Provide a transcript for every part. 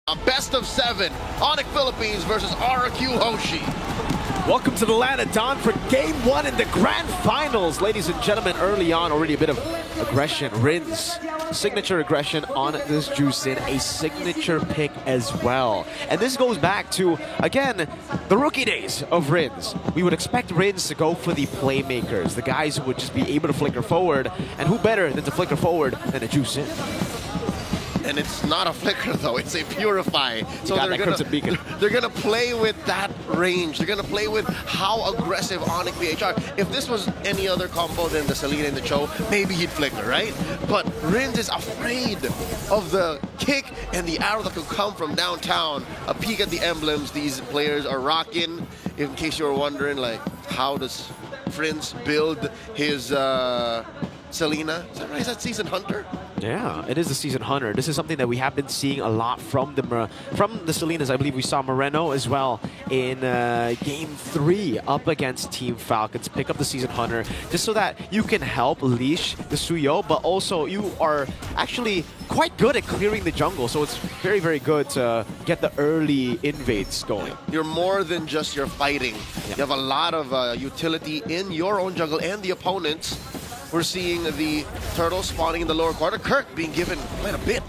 A best of 7, ONīC Philippines versus RRQ Hoshi. Welcome to the land of Dawn for Game 1 in the Grand Finals. Ladies and gentlemen, early on, already a bit of aggression. Rins, signature aggression on this Juicin, a signature pick as well. And this goes back to, again, the rookie days of Rins. We would expect Rins to go for the playmakers, the guys who would just be able to flicker forward. And who better than to flicker forward than a Juicin? And it's not a flicker though, it's a purify. So they're gonna play with that range. They're gonna play with how aggressive ONīC PHR. If this was any other combo than the Selena and the Cho, maybe he'd flicker, right? But Rins is afraid of the kick and the arrow that could come from downtown. A peek at the emblems these players are rocking. In case you were wondering, like, how does Rins build his Selena? Is that right? Is that Season Hunter? Yeah, it is the Season Hunter. This is something that we have been seeing a lot from the Selenas. I believe we saw Moreno as well in Game 3 up against Team Falcons. Pick up the Season Hunter just so that you can help leash the Suyo, but also you are actually quite good at clearing the jungle. So it's very, very good to get the early invades going. You're more than just your fighting. Yep. You have a lot of utility in your own jungle and the opponents. We're seeing the turtle spawning in the lower corner. Kirk being given quite a bit.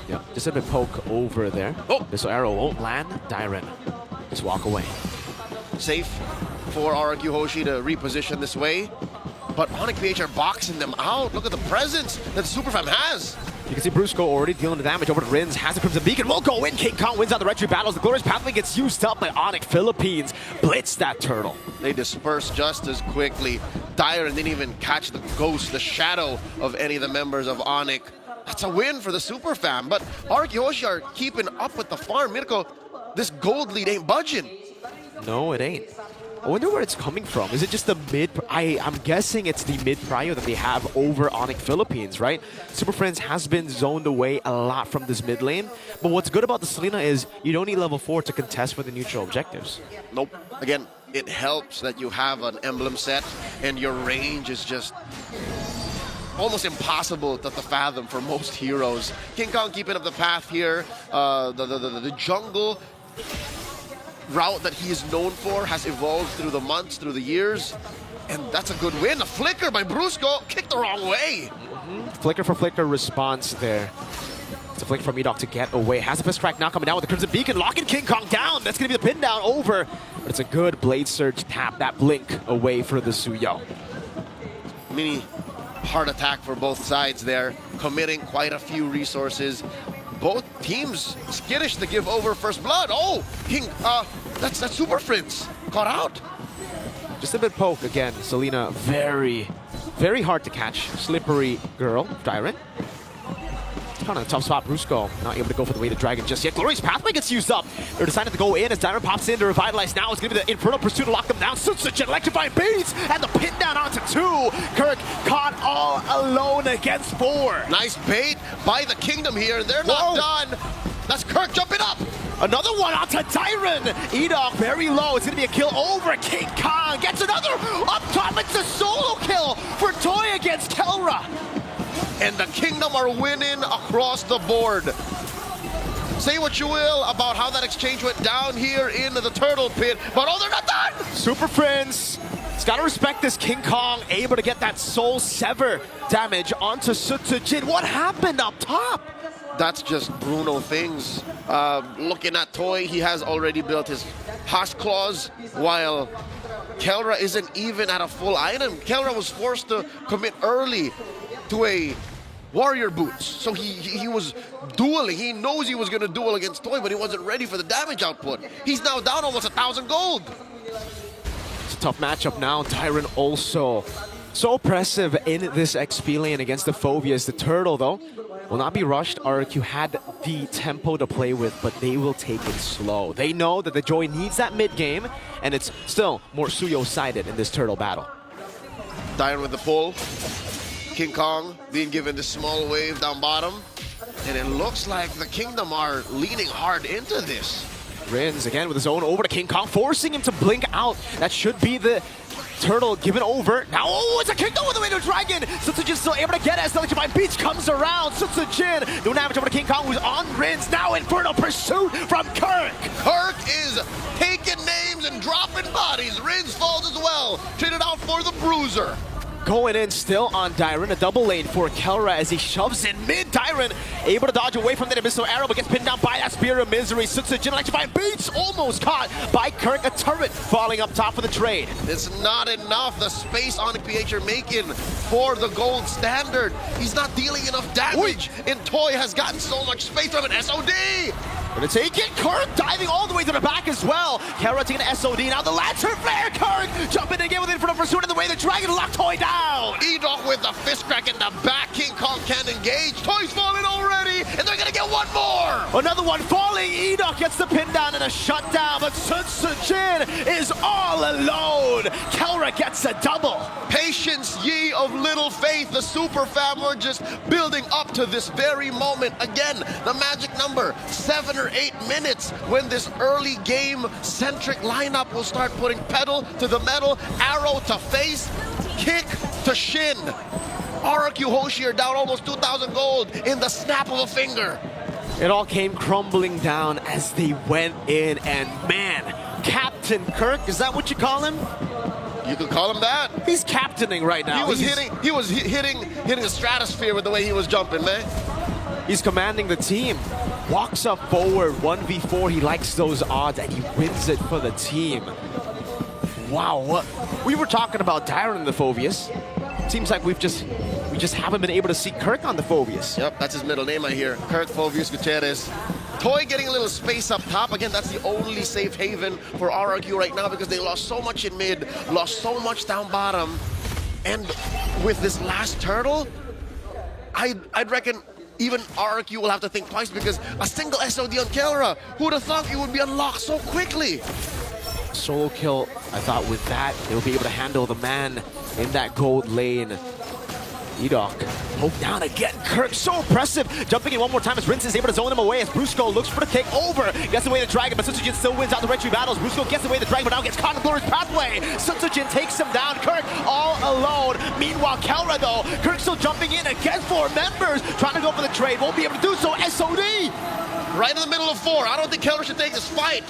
Yeah, just a bit poke over there. Oh! This arrow won't land. Dyren, just walk away. Safe for RRQ Hoshi to reposition this way. But ONīC PHR boxing them out. Look at the presence that Superfam has. You can see Brusco already dealing the damage over to Rins. Has the Crimson Beacon. Will go in. King Kong wins out the retreat battles. The Glorious Pathway gets used up by ONīC Philippines. Blitz that turtle. They disperse just as quickly. Dyren didn't even catch the ghost, the shadow of any of the members of ONīC. That's a win for the Superfam. But RRQ Hoshi are keeping up with the farm. Mirko, this gold lead ain't budging. No, it ain't. I wonder where it's coming from. Is it just the mid? I'm guessing it's the mid prio that they have over ONīC Philippines, right? Super Friends has been zoned away a lot from this mid lane. But what's good about the Selena is you don't need level 4 to contest for the neutral objectives. Nope. Again, it helps that you have an emblem set and your range is just almost impossible to fathom for most heroes. King Kong keeping up the path here. The jungle route that he is known for has evolved through the months, through the years, and that's a good win. A flicker by Brusco, kicked the wrong way. Flicker for flicker response there. It's a flicker from Edok to get away. Has a fist crack now coming down with the Crimson Beacon, locking King Kong down. That's going to be the pin down over, but it's a good Blade Surge tap, that blink away for the Suyo. Mini heart attack for both sides there, committing quite a few resources. Both teams skittish to give over first blood. Oh, King, that's Super Friends caught out. Just a bit poke again. Selena, very, very hard to catch. Slippery girl, Dyren. Kind of a tough spot. Brusco not able to go for the way to Dragon just yet. Glorious Pathway gets used up. They're decided to go in as Dyren pops in to revitalize. Now it's going to be the Infernal Pursuit to lock them down. Such an electrifying beats and the pin down onto 2. Kirk caught all alone against 4. Nice bait by the Kingdom here. They're not done. That's Kirk jumping up. Another one onto Dyren. Edok very low. It's going to be a kill over King Kong. Gets another up top. It's a solo kill for Toy against Kelra. And the Kingdom are winning across the board. Say what you will about how that exchange went down here in the Turtle Pit, but oh, they're not done! Super Friends, it's got to respect this. King Kong able to get that Soul Sever damage onto Sutsujin. What happened up top? That's just Bruno things. Looking at Toy, he has already built his Husk Claws, while Kelra isn't even at a full item. Kelra was forced to commit early to a warrior boots. So he was dueling. He knows he was going to duel against Toy, but he wasn't ready for the damage output. He's now down almost 1,000 gold. It's a tough matchup now. Dyren also so oppressive in this XP lane against the Phobias. The Turtle, though, will not be rushed. RRQ had the tempo to play with, but they will take it slow. They know that the Joy needs that mid-game, and it's still more Suyo-sided in this Turtle battle. Dyren with the pull. King Kong being given this small wave down bottom. And it looks like the Kingdom are leaning hard into this. Rins again with his own over to King Kong, forcing him to blink out. That should be the Turtle given over. Now, oh, it's a kick over the way to Dragon. Sutsujin still able to get it as the electrifying beach comes around. Sutsujin doing damage over to King Kong, who's on Rins. Now Infernal Pursuit from Kirk. Kirk is taking names and dropping bodies. Rins falls as well. Traded out for the Bruiser. Going in still on Dyron, a double lane for Kelra as he shoves in mid. Dyron able to dodge away from the missile arrow, but gets pinned down by that Spear of Misery. Sutsujin electrifying beats, almost caught by Kirk. A turret falling up top for the trade. It's not enough. The space ONīC are making for the gold standard. He's not dealing enough damage. And Toy has gotten so much space from an SOD. Gonna take it. Kirk diving all the way to the back as well. Kelra taking an SOD. Now the Lantern Flare. Kirk jumping again with Infernal Pursuit in the way. The Dragon locked Toy down. Edok with the fist crack in the back. King Kong can't engage. Toy's falling already, and they're gonna get one more. Another one falling. Edok gets the pin down and a shutdown, but Sutsujin is all alone. Kelra gets a double. Patience, ye of little faith. The super fam were just building up to this very moment. Again, the magic number, 7 or 8 minutes, when this early game centric lineup will start putting pedal to the metal, arrow to face, kick to shin. RRQ Hoshi are down almost 2,000 gold in the snap of a finger. It all came crumbling down as they went in, and man, Captain Kirk, is that what you call him? You could call him that. He's captaining right now. He was hitting the stratosphere with the way he was jumping, man. He's commanding the team. Walks up forward, 1v4. He likes those odds, and he wins it for the team. Wow, we were talking about Dyron and the Phoveus. Seems like we just haven't been able to see Kirk on the Phoveus. Yep, that's his middle name I hear. Kirk Phoveus Gutierrez. Toy getting a little space up top. Again, that's the only safe haven for RRQ right now because they lost so much in mid, lost so much down bottom. And with this last turtle, I'd reckon even RRQ will have to think twice because a single SOD on Kelra, who'd have thought it would be unlocked so quickly? Solo kill, I thought with that, they'll be able to handle the man in that gold lane. Edok poked down again. Kirk, so impressive. Jumping in one more time as Rince is able to zone him away as Brusco looks for the take over. Gets away the Dragon, but Sutsujin still wins out the retry battles. Brusco gets away the Dragon, but now gets caught in the glorious pathway. Sutsujin takes him down. Kirk all alone. Meanwhile, Kelra though, Kirk still jumping in against 4 members. Trying to go for the trade, won't be able to do so. SOD! Right in the middle of 4. I don't think Kelra should take this fight.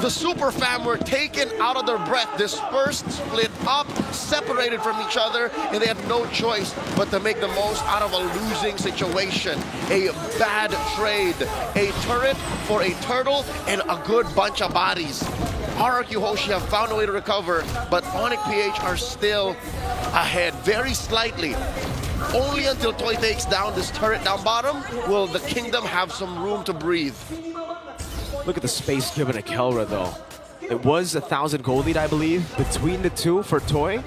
The super fam were taken out of their breath, dispersed, split up, separated from each other, and they had no choice but to make the most out of a losing situation. A bad trade, a turret for a turtle, and a good bunch of bodies. RRQ Hoshi have found a way to recover, but ONīC are still ahead, very slightly. Only until Toy takes down this turret down bottom will the kingdom have some room to breathe. Look at the space given to Kelra though. It was 1,000 gold lead, I believe, between the two for Toy.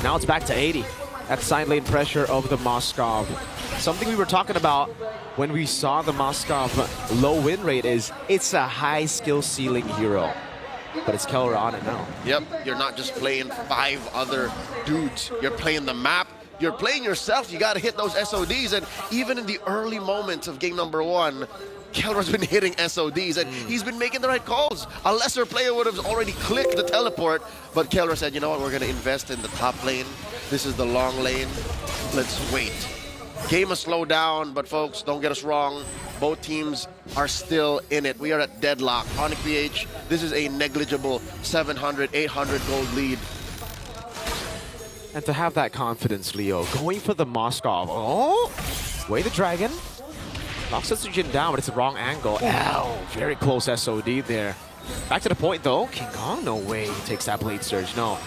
Now it's back to 80. That's side lane pressure of the Moskov. Something we were talking about when we saw the Moskov low win rate is it's a high skill ceiling hero. But it's Kelra on it now. Yep, you're not just playing 5 other dudes. You're playing the map. You're playing yourself. You got to hit those SODs. And even in the early moments of game number 1, Kelra's been hitting SODs, and he's been making the right calls. A lesser player would have already clicked the teleport, but Kelra said, you know what, we're going to invest in the top lane. This is the long lane. Let's wait. Game has slowed down, but folks, don't get us wrong. Both teams are still in it. We are at deadlock. ONīC, this is a negligible 700, 800 gold lead. And to have that confidence, Leo, going for the Moskov. Oh, way the Dragon. Knocks Sutsujin down, but it's the wrong angle. Ow, very close SOD there. Back to the point though. King Kong, no way he takes that Blade Surge, no.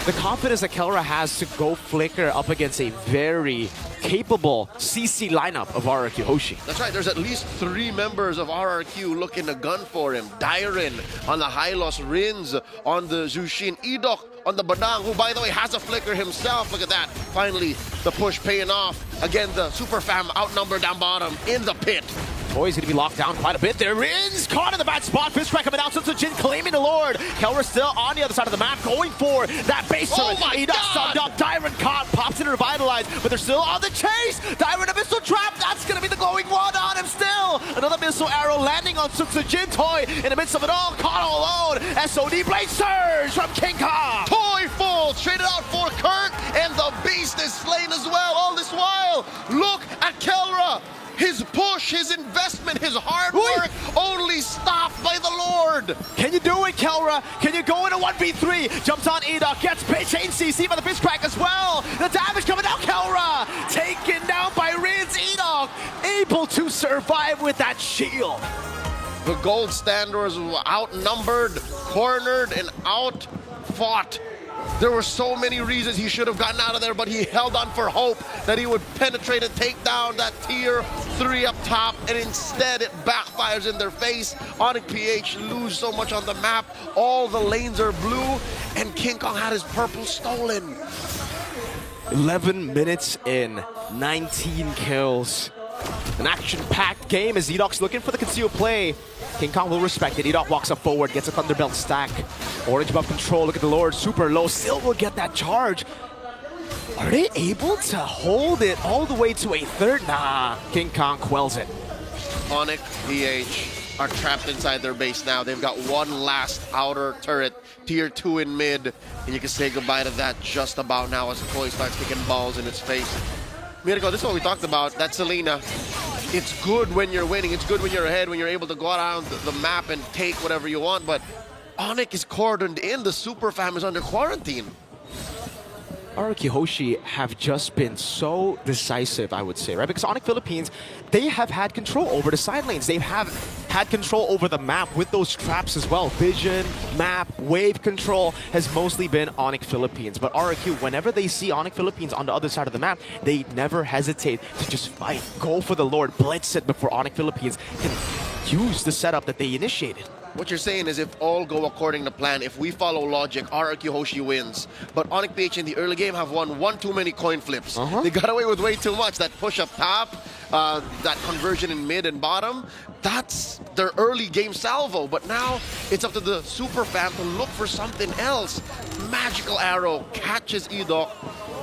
The confidence that Kelra has to go Flicker up against a very capable CC lineup of RRQ Hoshi. That's right, there's at least 3 members of RRQ looking to gun for him. Dyron on the Hylos, Rins on the Zushin, Edok on the Badang, who by the way has a Flicker himself. Look at that, finally the push paying off. Again, the super fam outnumbered down bottom in the pit. Toy's gonna be locked down quite a bit. There is caught in the bad spot. Fist crack coming out. Sutsujin claiming the Lord. Kelra still on the other side of the map, going for that base turret. Edok subbed up. Dyron caught, pops in and revitalized, but they're still on the chase. Dyron a missile trap. That's gonna be the glowing wand on him still. Another missile arrow landing on Sutsujin. Toy in the midst of it all, caught all alone. SOD Blade Surge from King Kong. Toy full, traded out for Kirk, and the Beast is slain as well. All this while, look at Kelra. His push, his investment, his hard work only stopped by the Lord. Can you do it, Kelra? Can you go into 1v3? Jumps on Edok, gets chain CC by the fist crack as well. The damage coming out, Kelra taken down by Rin's. Edok able to survive with that shield. The gold standards were outnumbered, cornered, and outfought. There were so many reasons he should have gotten out of there, but he held on for hope that he would penetrate and take down that tier 3 up top, and instead it backfires in their face. ONīC PH lose so much on the map. All the lanes are blue, and King Kong had his purple stolen. 11 minutes in, 19 kills. An action-packed game as Edok's looking for the concealed play. King Kong will respect it. Edok walks up forward, gets a Thunderbelt stack. Orange buff control, look at the Lord, super low, still will get that charge. Are they able to hold it all the way to a third? Nah, King Kong quells it. ONīC PH are trapped inside their base now. They've got one last outer turret, tier 2 in mid, and you can say goodbye to that just about now as Toy starts kicking balls in its face. Mirko, this is what we talked about, that Selena. It's good when you're winning, it's good when you're ahead, when you're able to go around the map and take whatever you want, but ONīC is cordoned in, the super fam is under quarantine. RRQ Hoshi have just been so decisive, I would say, right? Because ONīC Philippines, they have had control over the side lanes. They have had control over the map with those traps as well. Vision, map, wave control has mostly been ONīC Philippines. But RRQ, whenever they see ONīC Philippines on the other side of the map, they never hesitate to just fight, go for the Lord, blitz it before ONīC Philippines can use the setup that they initiated. What you're saying is if all go according to plan, if we follow logic, RRQ Hoshi wins. But ONīC PH in the early game have won one too many coin flips. They got away with way too much. That push up top, that conversion in mid and bottom, that's their early game salvo. But now it's up to the super fam to look for something else. Magical arrow catches Edok,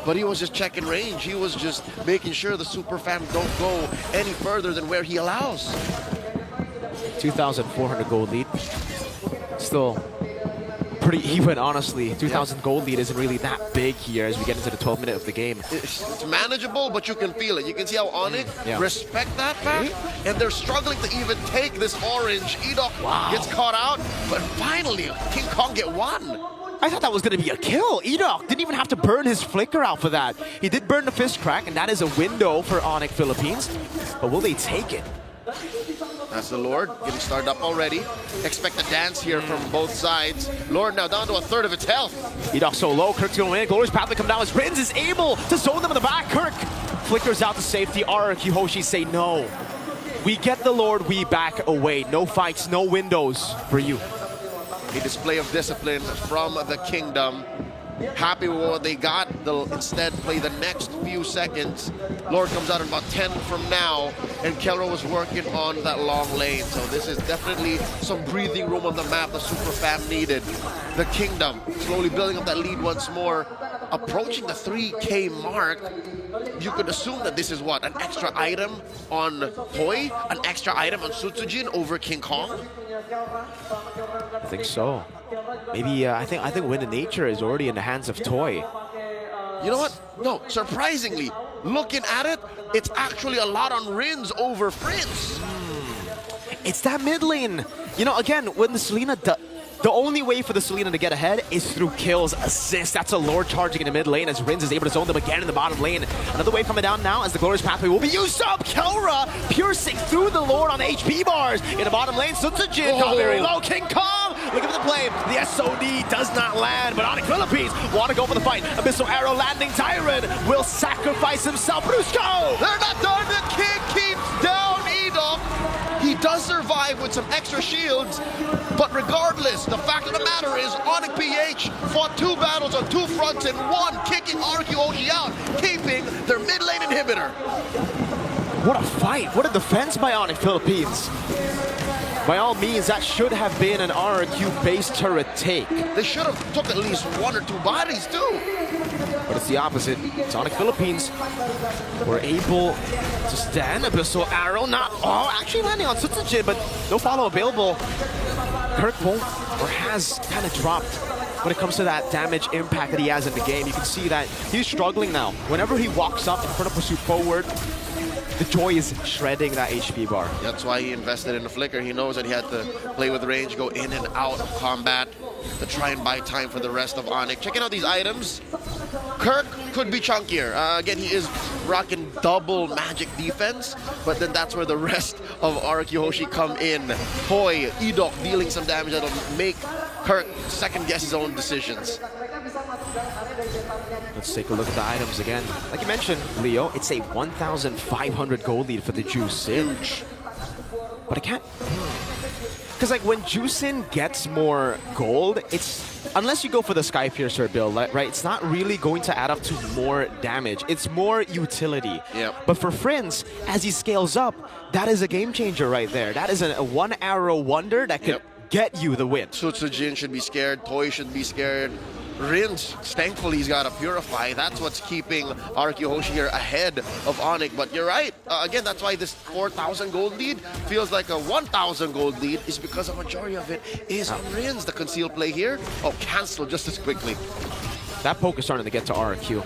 but he was just checking range. He was just making sure the super fam don't go any further than where he allows. 2,400 gold lead. Still pretty even, honestly. 2,000 gold lead isn't really that big here as we get into the 12th minute of the game. It's manageable, but you can feel it. You can see how ONīC respect that fact, and they're struggling to even take this orange. Edok gets caught out, but finally, King Kong get one. I thought that was going to be a kill. Edok didn't even have to burn his flicker out for that. He did burn the fist crack, and that is a window for ONīC Philippines. But will they take it? That's the Lord getting started up already. Expect a dance here from both sides. Lord now down to a third of its health. Edok so low, Kirk's going to win. Glorious Pathway come down as Rins is able to zone them in the back. Kirk flickers out to safety. RRQ Hoshi say no. We get the Lord, we back away. No fights, no windows for you. A display of discipline from the Kingdom. Happy with what they got. They'll instead play the next few seconds. Lord comes out in about 10 from now, and Kelro was working on that long lane. So this is definitely some breathing room on the map the super fam needed. The Kingdom slowly building up that lead once more, approaching the 3K mark. You could assume that this is what, an extra item on Toy, an extra item on Sutsujin over King Kong. I think so. Maybe I think Wind of Nature is already in the hands of Toy. You know what? No, surprisingly, looking at it, it's actually a lot on Rins over Fritz. It's that mid lane. You know, again, when the Selena the only way for the Selena to get ahead is through kills, assists. That's a Lord charging in the mid lane as Rins is able to zone them again in the bottom lane. Another wave coming down now as the Glorious Pathway will be used up. Kelra piercing through the Lord on HP bars in the bottom lane. Sutsujin got very low. King Kong, look at the play. The SOD does not land, but ONīC Philippines want to go for the fight. Abyssal Arrow landing. Tyrant will sacrifice himself. Brusco! They're not done. The King keeps down Edok. He does survive with some extra shields, but regardless, the fact of the matter is ONīC PH fought 2 battles on 2 fronts and won, kicking RRQ Hoshi out, keeping their mid lane inhibitor. What a fight. What a defense by ONīC Philippines. By all means, that should have been an RRQ base turret take. They should have took at least 1 or 2 bodies too. But it's the opposite. It's ONīC Philippines were able to stand. Abyssal Arrow not actually landing on Sutsujin, but no follow available. Kirk won't or has kind of dropped when it comes to that damage impact that he has in the game. You can see that he's struggling now. Whenever he walks up in front of pursuit forward, the Joy is shredding that HP bar. That's why he invested in the Flicker. He knows that he had to play with range, go in and out of combat to try and buy time for the rest of ONīC. Checking out these items. Kirk could be chunkier. Again, he is rocking double magic defense, but then that's where the rest of RRQ Hoshi come in. Toy, Edok dealing some damage that'll make Kirk second guess his own decisions. Let's take a look at the items again. Like you mentioned, Leo, it's a 1,500 gold lead for the Juicin. Huge. But I can't... Because like when Juicin gets more gold, it's... Unless you go for the Sky Piercer build, right? It's not really going to add up to more damage. It's more utility. Yep. But for Friends, as he scales up, that is a game changer right there. That is a one arrow wonder that could get you the win. Jin should be scared. Toy should be scared. Rins, thankfully he's got a Purify. That's what's keeping RRQ Hoshi here ahead of ONīC. But you're right. Again, that's why this 4,000 gold lead feels like a 1,000 gold lead, is because a majority of it is on Rins. The concealed play here, canceled just as quickly. That poke is starting to get to RRQ.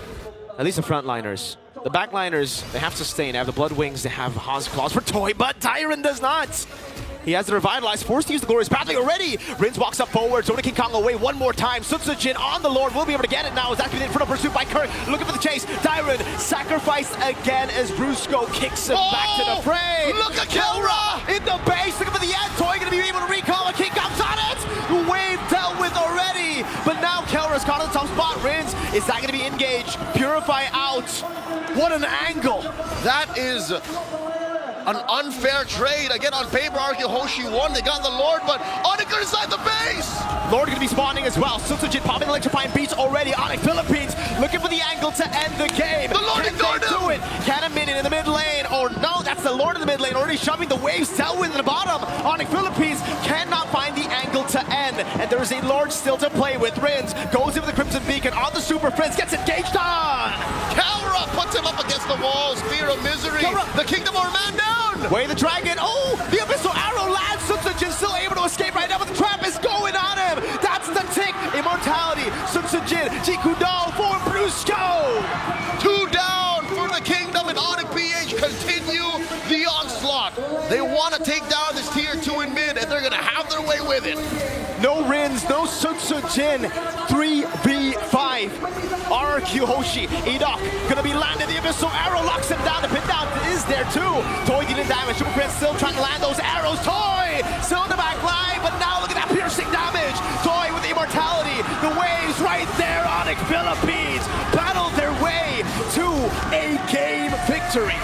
At least the frontliners. The backliners, they have Sustain, they have the Blood Wings, they have Haas Claws for Toy, but Tyron does not. He has the Revitalize, forced to use the Glorious Pathway already. Rins walks up forward, Zona King Kong away one more time. Jin on the Lord, will be able to get it now. Is activated in front of pursuit by Kirk, looking for the chase. Tyron sacrificed again as Brusco kicks him back to the fray. Look at Kelra! In the base, looking for the end. Toy gonna be able to recall, and King Kong's on it! The wave dealt with already, but now Kelra's caught in the top spot. Rins, is that gonna be engaged? Purify out. What an angle! That is an unfair trade. Again, on paper, RRQ Hoshi won. They got the Lord, but ONīC are inside the base. Lord gonna be spawning as well. Jin popping electrifying beats already. ONīC Philippines looking for the angle to end the game. The Lord ignored him. Do it. Can a minion in the mid lane? Or no, that's the Lord in the mid lane already shoving the waves. Tailwind in the bottom. ONīC Philippines cannot find the angle to end, and there is a Lord still to play with. Rins goes in with the Crimson Beacon on the Super Prince, gets engaged on. Kelra puts him up against the wall. Spear of Misery. Kelra. The Kingdom of Man down. Way the dragon. Oh, the Abyssal Arrow lands. Jin still able to escape right now, but the trap is going on him. That's the tick. Immortality. Jin, Jikudo for Brusco. 2 down for the Kingdom, and ONīC PH continue the onslaught. They want to take down this tier 2 in mid, and they're going to have their way with it. No Rins, no Jin. 3v5. RRQ Hoshi. Edok gonna be landed. The Abyssal Arrow locks him down. The pin down is there too. Toy dealing damage. Super Prince still trying to land those arrows. Toy still in the back line, but now look at that piercing damage. Toy with the immortality. The waves right there. ONīC Philippines battled their way to a game victory.